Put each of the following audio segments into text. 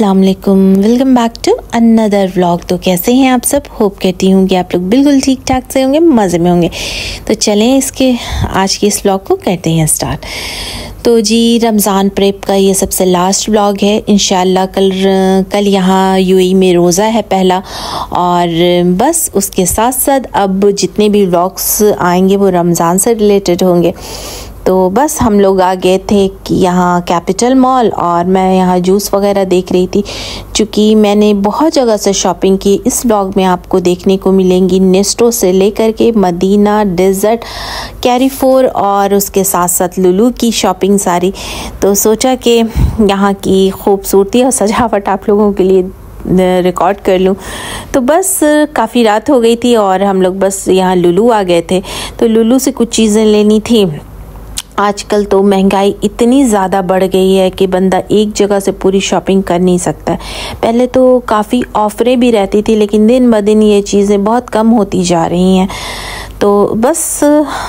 अस्सलाम वालेकुम, welcome back to another vlog. तो कैसे हैं आप सब? होप कहती हूँ कि आप लोग बिल्कुल ठीक ठाक से होंगे, मज़े में होंगे। तो चलें आज के इस व्लॉग को करते हैं स्टार्ट। तो जी, रमज़ान प्रेप का ये सबसे लास्ट व्लॉग है। इंशाल्लाह कल यहाँ यूएई में रोज़ा है पहला, और बस उसके साथ साथ अब जितने भी व्लॉग्स आएंगे वो रमज़ान से रिलेटेड होंगे। तो बस हम लोग आ गए थे कि यहाँ कैपिटल मॉल, और मैं यहाँ जूस वगैरह देख रही थी। चूँकि मैंने बहुत जगह से शॉपिंग की, इस व्लॉग में आपको देखने को मिलेंगी नेस्टो से लेकर के मदीना, डेजर्ट, कैरीफोर और उसके साथ साथ लुलू की शॉपिंग सारी। तो सोचा कि यहाँ की खूबसूरती और सजावट आप लोगों के लिए रिकॉर्ड कर लूँ। तो बस काफ़ी रात हो गई थी और हम लोग बस यहाँ लुलू आ गए थे। तो लुलू से कुछ चीज़ें लेनी थी। आजकल तो महंगाई इतनी ज़्यादा बढ़ गई है कि बंदा एक जगह से पूरी शॉपिंग कर नहीं सकता। पहले तो काफ़ी ऑफरें भी रहती थी, लेकिन दिन ब दिन ये चीज़ें बहुत कम होती जा रही हैं। तो बस,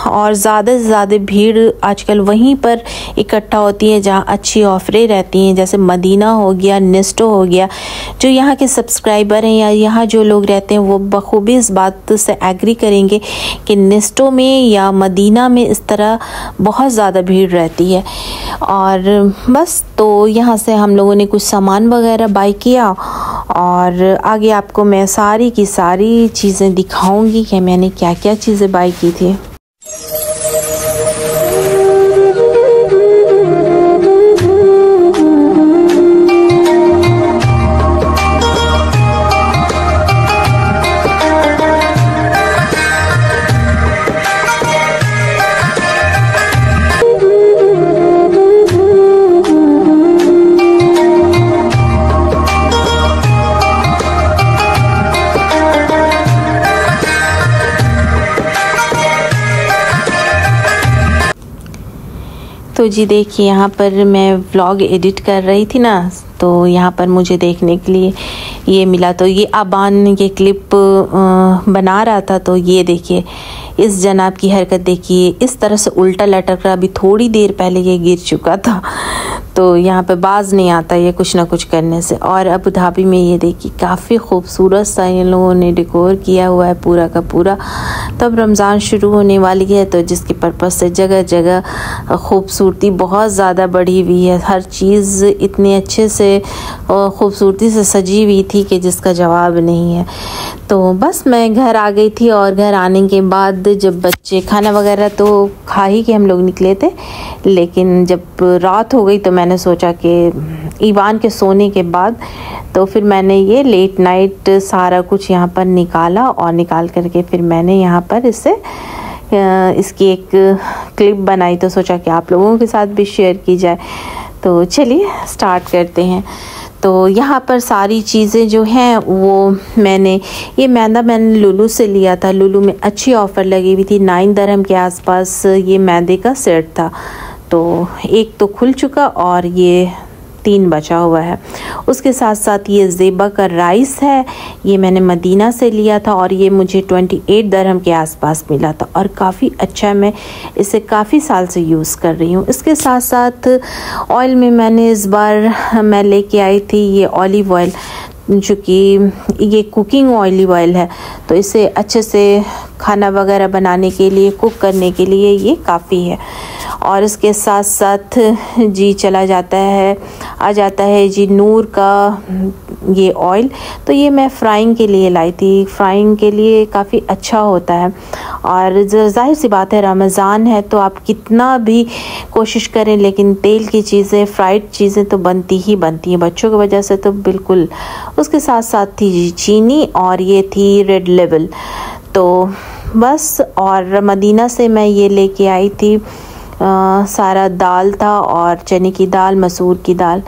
और ज़्यादा से ज़्यादा भीड़ आजकल वहीं पर इकट्ठा होती है जहाँ अच्छी ऑफरें रहती हैं, जैसे मदीना हो गया, नेस्टो हो गया। जो यहाँ के सब्सक्राइबर हैं या यहाँ जो लोग रहते हैं वो बखूबी इस बात से एग्री करेंगे कि नेस्टो में या मदीना में इस तरह बहुत ज़्यादा भीड़ रहती है। और बस, तो यहाँ से हम लोगों ने कुछ सामान वगैरह बाई किया, और आगे आपको मैं सारी की सारी चीज़ें दिखाऊंगी कि मैंने क्या क्या चीज़ें बाई की थी। तो जी देखिए, यहाँ पर मैं व्लॉग एडिट कर रही थी ना, तो यहाँ पर मुझे देखने के लिए ये मिला। तो ये अबान ये क्लिप बना रहा था। तो ये देखिए, इस जनाब की हरकत देखिए, इस तरह से उल्टा लटक रहा। अभी थोड़ी देर पहले ये गिर चुका था। तो यहाँ पे बाज नहीं आता ये कुछ ना कुछ करने से। और अबू धाबी में ये देखिए, काफ़ी खूबसूरत सा इन लोगों ने डेकोर किया हुआ है पूरा का पूरा। तब रमज़ान शुरू होने वाली है, तो जिसके पर्पज़ से जगह जगह खूबसूरती बहुत ज़्यादा बढ़ी हुई है। हर चीज़ इतने अच्छे से खूबसूरती से सजी हुई थी कि जिसका जवाब नहीं है। तो बस मैं घर आ गई थी, और घर आने के बाद जब बच्चे खाना वगैरह तो खा ही के हम लोग निकले थे, लेकिन जब रात हो गई तो मैंने सोचा कि ईवान के सोने के बाद तो फिर मैंने ये लेट नाइट सारा कुछ यहाँ पर निकाला, और निकाल करके फिर मैंने यहाँ पर इसकी एक क्लिप बनाई। तो सोचा कि आप लोगों के साथ भी शेयर की जाए। तो चलिए स्टार्ट करते हैं। तो यहाँ पर सारी चीज़ें जो हैं वो ये मैंने लुलू से लिया था। लुलू में अच्छी ऑफ़र लगी हुई थी, 9 दिरहम के आसपास ये मैदे का सेट था। तो एक तो खुल चुका और ये 3 बचा हुआ है। उसके साथ साथ ये ज़ेबा का राइस है, ये मैंने मदीना से लिया था, और ये मुझे 28 दिरहम के आसपास मिला था, और काफ़ी अच्छा है। मैं इसे काफ़ी साल से यूज़ कर रही हूँ। इसके साथ साथ ऑयल में मैंने इस बार मैं लेके आई थी ये ऑलिव ऑयल, चूँकि ये कुकिंग ऑयल है, तो इसे अच्छे से खाना वगैरह बनाने के लिए, कुक करने के लिए ये काफ़ी है। और इसके साथ साथ जी आ जाता है जी नूर का ये ऑयल। तो ये मैं फ्राइंग के लिए लाई थी। फ्राइंग के लिए काफ़ी अच्छा होता है, और ज़ाहिर सी बात है रमज़ान है तो आप कितना भी कोशिश करें, लेकिन तेल की चीज़ें, फ्राइड चीज़ें तो बनती ही बनती हैं बच्चों की वजह से, तो बिल्कुल। उसके साथ साथ थी जी चीनी, और ये थी रेड लेबल। तो बस, और मदीना से मैं ये लेके आई थी सारा दाल था, और चने की दाल, मसूर की दाल,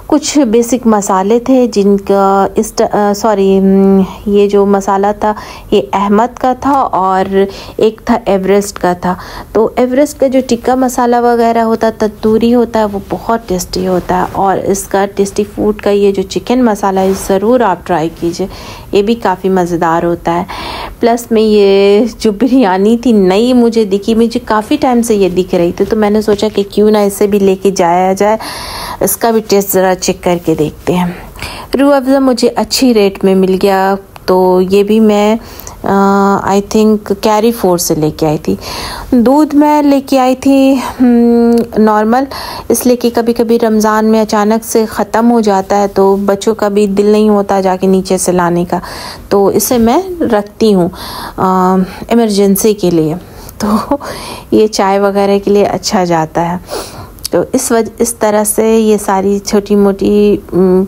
कुछ बेसिक मसाले थे जिनका ये जो मसाला था ये अहमद का था, और एक था एवरेस्ट का था। तो एवरेस्ट का जो टिक्का मसाला वगैरह होता, तंदूरी होता है, वो बहुत टेस्टी होता है। और इसका टेस्टी फूड का ये जो चिकन मसाला है, ज़रूर आप ट्राई कीजिए, ये भी काफ़ी मज़ेदार होता है। प्लस में ये जो बिरयानी थी नई मुझे दिखी, मुझे काफ़ी टाइम से ये दिख रही थी, तो मैंने सोचा कि क्यों ना इसे भी लेके जाया जाए, इसका भी टेस्ट ज़रा चेक करके देखते हैं। रूह अफ़ज़ा मुझे अच्छी रेट में मिल गया, तो ये भी मैं आई थिंक कैरी फोर से लेके आई थी। दूध मैं लेके आई थी नॉर्मल, इसलिए कि कभी कभी रमज़ान में अचानक से ख़त्म हो जाता है तो बच्चों का भी दिल नहीं होता जाके नीचे से लाने का, तो इसे मैं रखती हूँ इमरजेंसी के लिए, तो ये चाय वगैरह के लिए अच्छा जाता है। तो इस तरह से ये सारी छोटी मोटी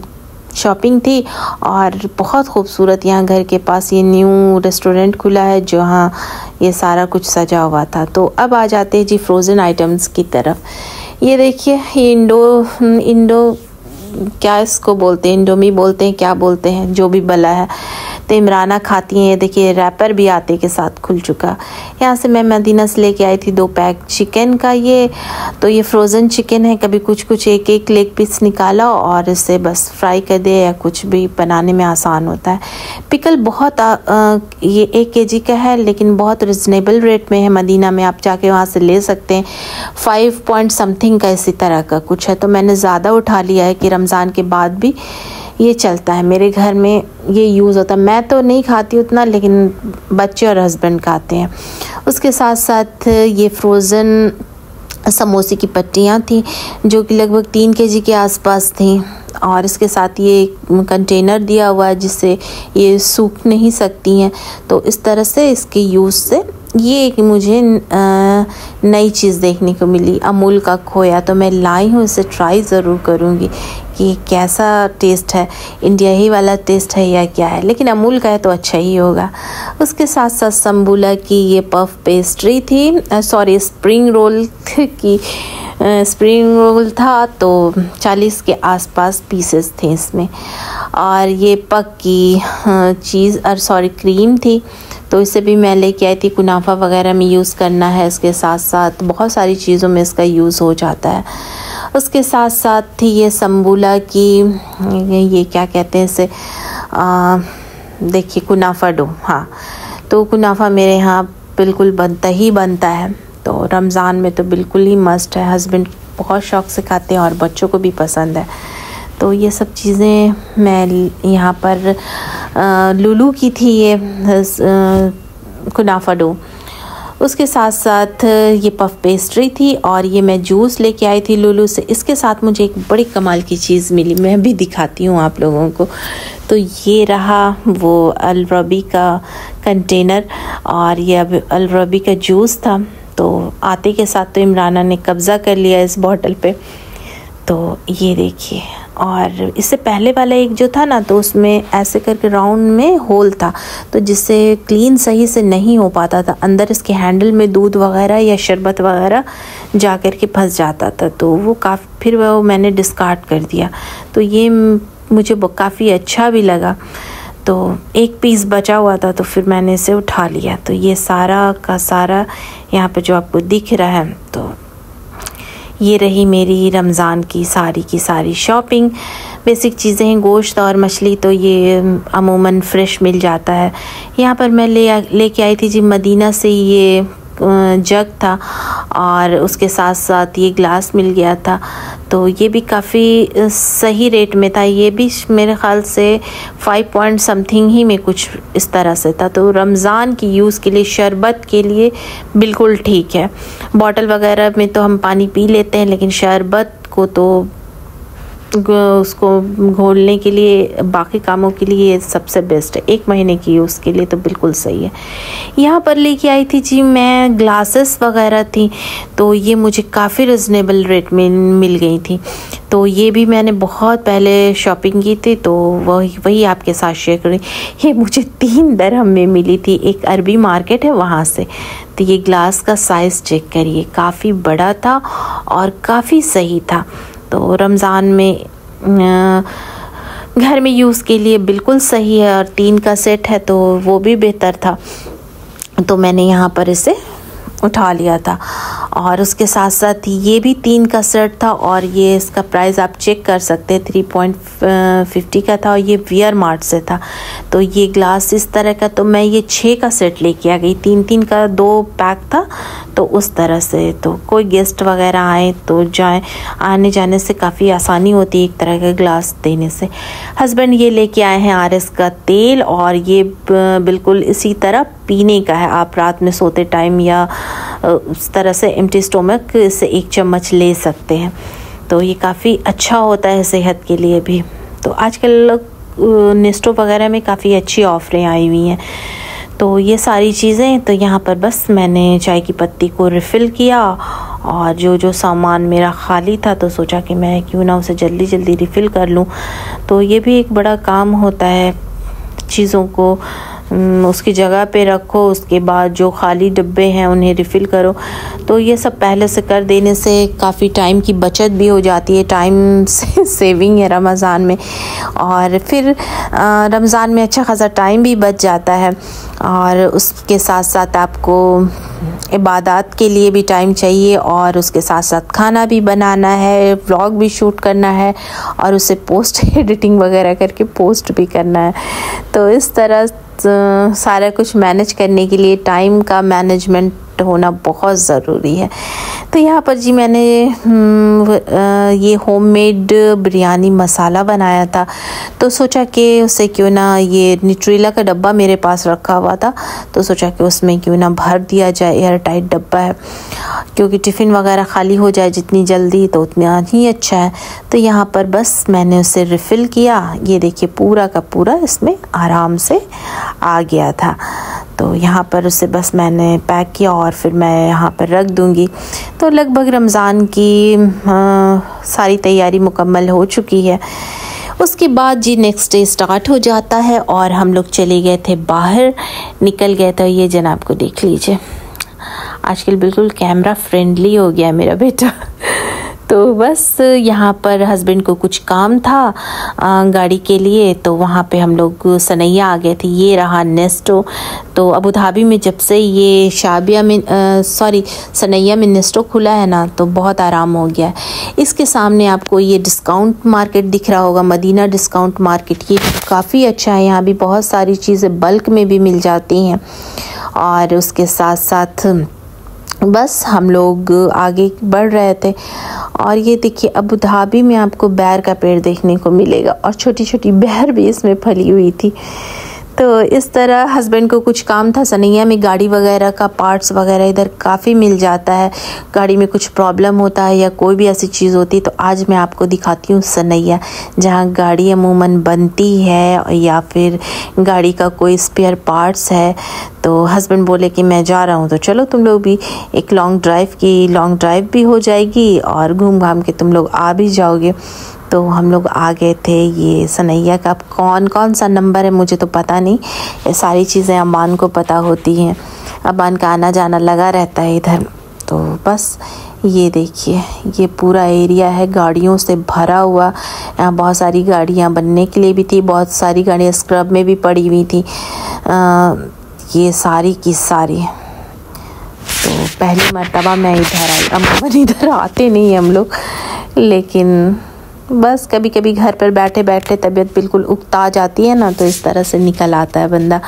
शॉपिंग थी। और बहुत खूबसूरत यहाँ घर के पास ये न्यू रेस्टोरेंट खुला है जहाँ ये सारा कुछ सजा हुआ था। तो अब आ जाते हैं जी फ्रोज़न आइटम्स की तरफ। ये देखिए, ये इंडो क्या इसको बोलते हैं, इंडोमी बोलते हैं, क्या बोलते हैं, जो भी बला है, तो इमराना खाती हैं। ये देखिए रैपर भी आते के साथ खुल चुका। यहाँ से मैं मदीना से लेके आई थी 2 पैक चिकन का। ये तो ये फ्रोज़न चिकन है, कभी कुछ एक एक लेग पीस निकाला और इसे बस फ्राई कर दिया या कुछ भी बनाने में आसान होता है। पिकल बहुत ये 1 kg का है, लेकिन बहुत रिजनेबल रेट में है। मदीना में आप जाके वहाँ से ले सकते हैं। 5 पॉइंट समथिंग का इसी तरह का कुछ है, तो मैंने ज़्यादा उठा लिया है कि रमज़ान के बाद भी ये चलता है। मेरे घर में ये यूज़ होता है, मैं तो नहीं खाती उतना, लेकिन बच्चे और हस्बैंड खाते हैं। उसके साथ साथ ये फ्रोज़न समोसे की पट्टियाँ थी जो कि लगभग 3 kg के आसपास थी। और इसके साथ ये कंटेनर दिया हुआ है जिससे ये सूख नहीं सकती हैं। तो इस तरह से इसके यूज़ से ये एक मुझे नई चीज़ देखने को मिली। अमूल का खोया तो मैं लाई हूँ, इसे ट्राई ज़रूर करूँगी कि कैसा टेस्ट है, इंडिया ही वाला टेस्ट है या क्या है, लेकिन अमूल का है तो अच्छा ही होगा। उसके साथ साथ संबुला की ये पफ पेस्ट्री थी, स्प्रिंग रोल की स्प्रिंग रोल था, तो 40 के आसपास पीसेस थे इसमें। और ये पक की क्रीम थी, तो इसे भी मैं लेके आई थी। कुनाफा वगैरह में यूज़ करना है, इसके साथ साथ बहुत सारी चीज़ों में इसका यूज़ हो जाता है। उसके साथ साथ थी ये संबुला की ये क्या कहते हैं इसे, देखिए कुनाफा डो। हाँ, तो कुनाफा मेरे यहाँ बिल्कुल बनता है, तो रमज़ान में तो बिल्कुल ही मस्ट है। हस्बैंड बहुत शौक़ से खाते हैं और बच्चों को भी पसंद है। तो ये सब चीज़ें मैं यहाँ पर लुलू की थी ये कुनाफा डो। उसके साथ साथ ये पफ पेस्ट्री थी और ये मैं जूस लेके आई थी लुलू से। इसके साथ मुझे एक बड़ी कमाल की चीज़ मिली, मैं भी दिखाती हूँ आप लोगों को। तो ये रहा वो अल रबी का कंटेनर और ये अब अल रबी का जूस था। तो आते के साथ तो इमराना ने कब्ज़ा कर लिया इस बॉटल पे। तो ये देखिए, और इससे पहले वाला एक जो था ना, तो उसमें ऐसे करके राउंड में होल था, तो जिससे क्लीन सही से नहीं हो पाता था। अंदर इसके हैंडल में दूध वगैरह या शरबत वगैरह जा कर के फंस जाता था, तो वो फिर वो मैंने डिस्कार्ड कर दिया। तो ये मुझे काफ़ी अच्छा भी लगा। तो एक पीस बचा हुआ था, तो फिर मैंने इसे उठा लिया। तो ये सारा का सारा यहाँ पे जो आपको दिख रहा है, तो ये रही मेरी रमज़ान की सारी शॉपिंग। बेसिक चीज़ें हैं, गोश्त और मछली तो ये अमूमन फ़्रेश मिल जाता है। यहाँ पर मैं लेके आई थी जी मदीना से ये जग था और उसके साथ साथ ये ग्लास मिल गया था। तो ये भी काफ़ी सही रेट में था। ये भी मेरे ख़्याल से 5 पॉइंट समथिंग ही में कुछ इस तरह से था। तो रमज़ान की यूज़ के लिए, शरबत के लिए बिल्कुल ठीक है। बॉटल वगैरह में तो हम पानी पी लेते हैं, लेकिन शरबत को तो उसको घोलने के लिए, बाकी कामों के लिए ये सबसे बेस्ट है। 1 महीने की यूज़ के लिए तो बिल्कुल सही है। यहाँ पर लेके आई थी जी मैं ग्लासेस वगैरह थी, तो ये मुझे काफ़ी रिजनेबल रेट में मिल गई थी। तो ये भी मैंने बहुत पहले शॉपिंग की थी, तो वही आपके साथ शेयर करूँ। ये मुझे 3 दिरहम में मिली थी, एक अरबी मार्केट है वहाँ से। तो ये ग्लास का साइज़ चेक करिए, काफ़ी बड़ा था और काफ़ी सही था। तो रमज़ान में घर में यूज़ के लिए बिल्कुल सही है, और 3 का सेट है तो वो भी बेहतर था। तो मैंने यहाँ पर इसे उठा लिया था। और उसके साथ साथ ये भी 3 का सेट था और ये इसका प्राइस आप चेक कर सकते हैं 3.50 का था और ये वियर मार्ट से था। तो ये ग्लास इस तरह का, तो मैं ये 6 का सेट लेके आ गई, 3-3 का 2 पैक था। तो उस तरह से तो कोई गेस्ट वगैरह आए तो जाए, आने जाने से काफ़ी आसानी होती है एक तरह का ग्लास देने से। हस्बैंड ये लेके आए हैं RS का तेल और ये बिल्कुल इसी तरह पीने का है। आप रात में सोते टाइम या उस तरह से एम्प्टी स्टोमक से 1 चम्मच ले सकते हैं। तो ये काफ़ी अच्छा होता है सेहत के लिए भी। तो आजकल नेस्टो वगैरह में काफ़ी अच्छी ऑफरें आई हुई हैं। तो ये सारी चीज़ें, तो यहाँ पर बस मैंने चाय की पत्ती को रिफ़िल किया और जो सामान मेरा खाली था तो सोचा कि मैं क्यों ना उसे जल्दी जल्दी रिफ़िल कर लूँ। तो ये भी एक बड़ा काम होता है, चीज़ों को उसकी जगह पे रखो, उसके बाद जो खाली डब्बे हैं उन्हें रिफ़िल करो। तो ये सब पहले से कर देने से काफ़ी टाइम की बचत भी हो जाती है, टाइम से सेविंग है रमज़ान में। और फिर रमज़ान में अच्छा खासा टाइम भी बच जाता है और उसके साथ साथ आपको इबादत के लिए भी टाइम चाहिए और उसके साथ साथ खाना भी बनाना है, व्लॉग भी शूट करना है और उसे पोस्ट एडिटिंग वगैरह करके पोस्ट भी करना है। तो इस तरह सारा कुछ मैनेज करने के लिए टाइम का मैनेजमेंट होना बहुत ज़रूरी है। तो यहाँ पर जी मैंने ये होममेड बिरयानी मसाला बनाया था। तो सोचा कि उसे क्यों ना, ये न्यूट्रेला का डब्बा मेरे पास रखा हुआ था तो सोचा कि उसमें क्यों ना भर दिया जाए, एयर टाइट डब्बा है, क्योंकि टिफ़िन वगैरह खाली हो जाए जितनी जल्दी तो उतना ही अच्छा है। तो यहाँ पर बस मैंने उसे रिफ़िल किया, ये देखिए पूरा का पूरा इसमें आराम से आ गया था। तो यहाँ पर उसे बस मैंने पैक किया और फिर मैं यहाँ पर रख दूँगी। तो लगभग रमज़ान की सारी तैयारी मुकम्मल हो चुकी है। उसके बाद जी नेक्स्ट डे स्टार्ट हो जाता है और हम लोग चले गए थे बाहर, निकल गए थे। ये जनाब को देख लीजिए, आजकल बिल्कुल कैमरा फ्रेंडली हो गया मेरा बेटा। तो बस यहाँ पर हस्बैंड को कुछ काम था गाड़ी के लिए, तो वहाँ पे हम लोग सनैया आ गए थे। ये रहा नेस्टो। तो अबू धाबी में जब से ये सनैया में नेस्टो खुला है ना, तो बहुत आराम हो गया है। इसके सामने आपको ये डिस्काउंट मार्केट दिख रहा होगा, मदीना डिस्काउंट मार्केट। ये काफ़ी अच्छा है, यहाँ भी बहुत सारी चीज़ें बल्क में भी मिल जाती हैं। और उसके साथ साथ बस हम लोग आगे बढ़ रहे थे और ये देखिए अबू धाबी में आपको बैर का पेड़ देखने को मिलेगा और छोटी छोटी बैर भी इसमें फली हुई थी। तो इस तरह हस्बैंड को कुछ काम था सनैया में, गाड़ी वगैरह का पार्ट्स वगैरह इधर काफ़ी मिल जाता है। गाड़ी में कुछ प्रॉब्लम होता है या कोई भी ऐसी चीज़ होती है तो आज मैं आपको दिखाती हूँ सनैया, जहाँ गाड़ी अमूमन बनती है या फिर गाड़ी का कोई स्पेयर पार्ट्स है। तो हस्बैंड बोले कि मैं जा रहा हूँ तो चलो तुम लोग भी, एक लॉन्ग ड्राइव भी हो जाएगी और घूम घाम के तुम लोग आ भी जाओगे। तो हम लोग आ गए थे ये सनैया का। अब कौन सा नंबर है मुझे तो पता नहीं, ये सारी चीज़ें अम्बान को पता होती हैं, अम्बान का आना जाना लगा रहता है इधर। तो बस ये देखिए ये पूरा एरिया है गाड़ियों से भरा हुआ। यहाँ बहुत सारी गाड़ियाँ बनने के लिए भी थी, बहुत सारी गाड़ियाँ स्क्रब में भी पड़ी हुई थी। ये सारी की सारी। तो पहली मर्तबा मैं इधर आई, अमूमन इधर आते नहीं हम लोग, लेकिन बस कभी कभी घर पर बैठे बैठे तबीयत बिल्कुल उकता जाती है ना, तो इस तरह से निकल आता है बंदा।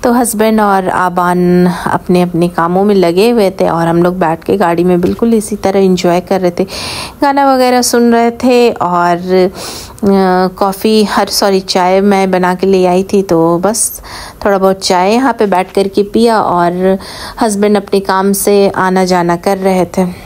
तो हस्बैंड और आबान अपने अपने कामों में लगे हुए थे और हम लोग बैठ के गाड़ी में बिल्कुल इसी तरह एंजॉय कर रहे थे, गाना वगैरह सुन रहे थे। और चाय मैं बना के ले आई थी, तो बस थोड़ा बहुत चाय यहाँ पे बैठ कर के पिया और हस्बैंड अपने काम से आना जाना कर रहे थे।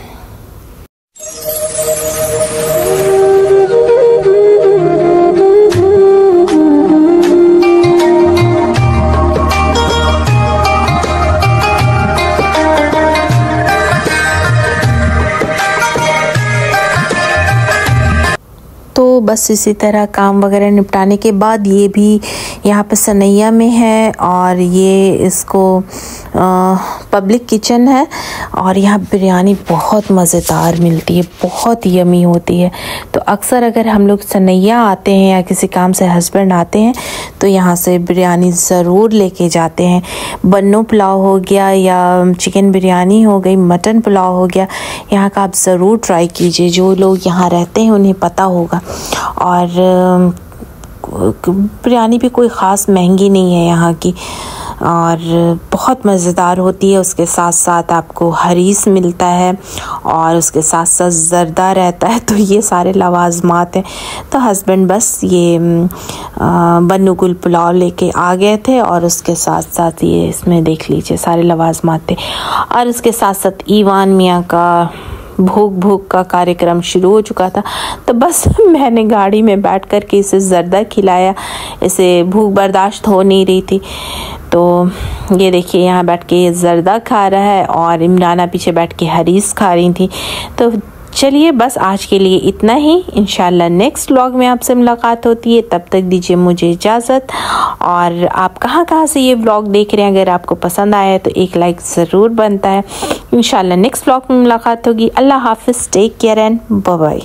बस इसी तरह काम वगैरह निपटाने के बाद ये भी यहाँ पे सनैया में है और ये इसको पब्लिक किचन है और यहाँ बिरयानी बहुत मज़ेदार मिलती है, बहुत यमी होती है। तो अक्सर अगर हम लोग सनैया आते हैं या किसी काम से हस्बैंड आते हैं तो यहाँ से बिरयानी ज़रूर लेके जाते हैं। बन्नू पुलाव हो गया या चिकन बिरयानी हो गई, मटन पुलाव हो गया, यहाँ का आप ज़रूर ट्राई कीजिए। जो लोग यहाँ रहते हैं उन्हें पता होगा। और बिरयानी भी कोई ख़ास महंगी नहीं है यहाँ की और बहुत मज़ेदार होती है। उसके साथ साथ आपको हरीस मिलता है और उसके साथ साथ ज़र्दा रहता है। तो ये सारे लवाज़मात हैं। तो हस्बैंड बस ये बन्नू गुल पुलाव लेके आ गए थे और उसके साथ साथ ये इसमें देख लीजिए सारे लवाज़मात थे। और उसके साथ साथ ईवान मियाँ का भूख का कार्यक्रम शुरू हो चुका था। तो बस मैंने गाड़ी में बैठ कर के इसे ज़र्दा खिलाया, इसे भूख बर्दाश्त हो नहीं रही थी। तो ये देखिए यहाँ बैठ के ये ज़र्दा खा रहा है और इमराना पीछे बैठ के हरीस खा रही थी। तो चलिए बस आज के लिए इतना ही। इंशाल्लाह नेक्स्ट व्लॉग में आपसे मुलाकात होती है। तब तक दीजिए मुझे इजाज़त। और आप कहाँ से ये व्लॉग देख रहे हैं, अगर आपको पसंद आया तो एक लाइक ज़रूर बनता है। इंशाल्लाह नेक्स्ट व्लॉग में मुलाकात होगी। अल्लाह हाफ़िज़, take care and bye bye.